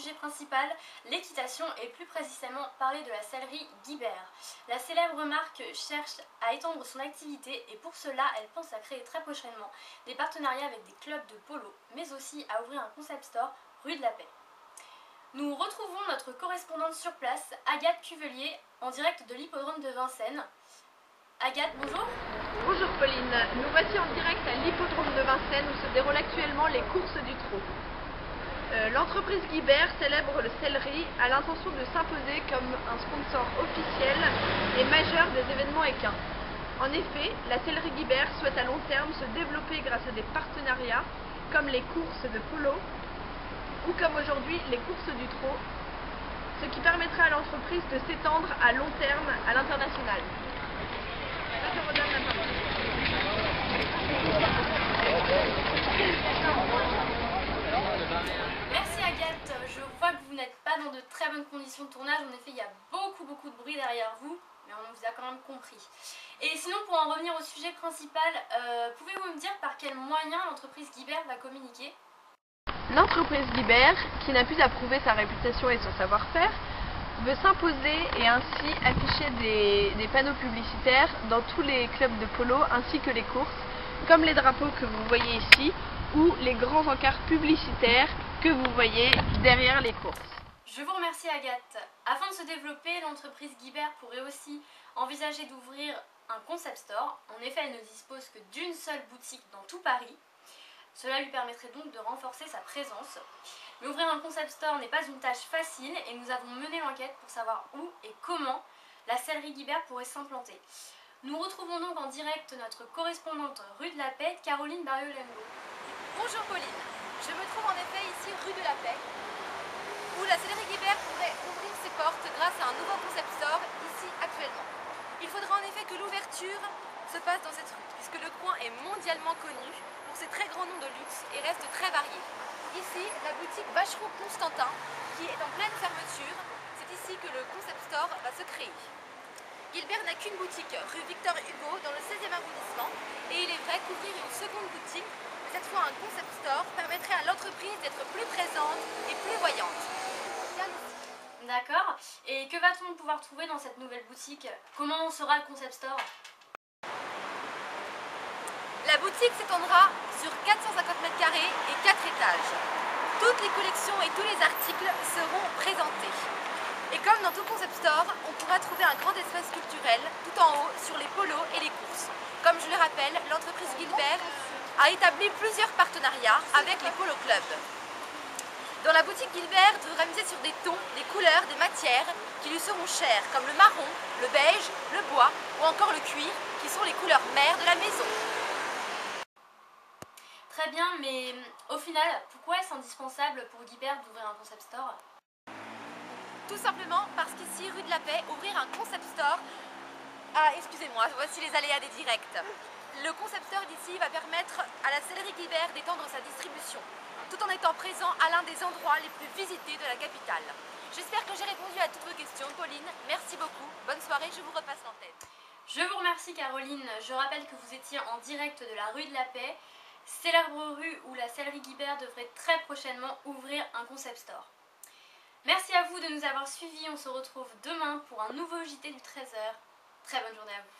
sujet principal, l'équitation, et plus précisément parler de la sellerie Guibert. La célèbre marque cherche à étendre son activité et pour cela, elle pense à créer très prochainement des partenariats avec des clubs de polo, mais aussi à ouvrir un concept store rue de la Paix. Nous retrouvons notre correspondante sur place, Agathe Cuvelier, en direct de l'hippodrome de Vincennes. Agathe, bonjour. Bonjour Pauline, nous voici en direct à l'hippodrome de Vincennes où se déroulent actuellement les courses du trot. L'entreprise Guibert, célèbre le sellerie, a l'intention de s'imposer comme un sponsor officiel et majeur des événements équins. En effet, la sellerie Guibert souhaite à long terme se développer grâce à des partenariats comme les courses de polo ou comme aujourd'hui les courses du trot, ce qui permettra à l'entreprise de s'étendre à long terme à l'international. Je redonne la parole. Merci Agathe, je vois que vous n'êtes pas dans de très bonnes conditions de tournage, en effet il y a beaucoup de bruit derrière vous, mais on vous a quand même compris. Et sinon, pour en revenir au sujet principal, pouvez-vous me dire par quels moyens l'entreprise Guibert va communiquer? L'entreprise Guibert, qui n'a plus à prouver sa réputation et son savoir-faire, veut s'imposer et ainsi afficher des panneaux publicitaires dans tous les clubs de polo ainsi que les courses, comme les drapeaux que vous voyez ici ou les grands encarts publicitaires que vous voyez derrière les courses. Je vous remercie Agathe. Afin de se développer, l'entreprise Guibert pourrait aussi envisager d'ouvrir un concept store. En effet, elle ne dispose que d'une seule boutique dans tout Paris. Cela lui permettrait donc de renforcer sa présence. Mais ouvrir un concept store n'est pas une tâche facile et nous avons mené l'enquête pour savoir où et comment la sellerie Guibert pourrait s'implanter. Nous retrouvons donc en direct notre correspondante rue de la Paix, Caroline Barrio-Lembo. Bonjour Pauline, je me trouve en effet ici rue de la Paix, où la sellerie Guibert pourrait ouvrir ses portes grâce à un nouveau concept store ici actuellement. Il faudra en effet que l'ouverture se passe dans cette rue, puisque le coin est mondialement connu pour ses très grands noms de luxe et reste très varié. Ici, la boutique Vacheron Constantin, qui est en pleine fermeture, c'est ici que le concept store va se créer. Guibert n'a qu'une boutique rue Victor Hugo dans le 16e arrondissement et il est vrai qu'ouvrir une seconde boutique, cette fois un concept store, permettrait à l'entreprise d'être plus présente et plus voyante. D'accord. Et que va-t-on pouvoir trouver dans cette nouvelle boutique? Comment sera le concept store? La boutique s'étendra sur 450 m² et 4 étages. Toutes les collections et tous les articles seront présentés. Et comme dans tout concept store, on pourra trouver un grand espace culturel tout en haut sur les polos et les courses. Comme je le rappelle, l'entreprise Guibert a établi plusieurs partenariats avec les polo clubs. Dans la boutique Guibert devra miser sur des tons, des couleurs, des matières qui lui seront chères, comme le marron, le beige, le bois ou encore le cuir, qui sont les couleurs mères de la maison. Très bien, mais au final, pourquoi est-ce indispensable pour Guibert d'ouvrir un concept store? Tout simplement parce qu'ici, rue de la Paix, ouvrir un concept store... excusez-moi, voici les aléas des directs. Le concept store d'ici va permettre à la sellerie Guibert d'étendre sa distribution, tout en étant présent à l'un des endroits les plus visités de la capitale. J'espère que j'ai répondu à toutes vos questions, Pauline. Merci beaucoup. Bonne soirée, je vous repasse l'antenne. Je vous remercie Caroline. Je rappelle que vous étiez en direct de la rue de la Paix, célèbre rue où la sellerie Guibert devrait très prochainement ouvrir un concept store. Merci à vous de nous avoir suivis. On se retrouve demain pour un nouveau JT du 13h. Très bonne journée à vous.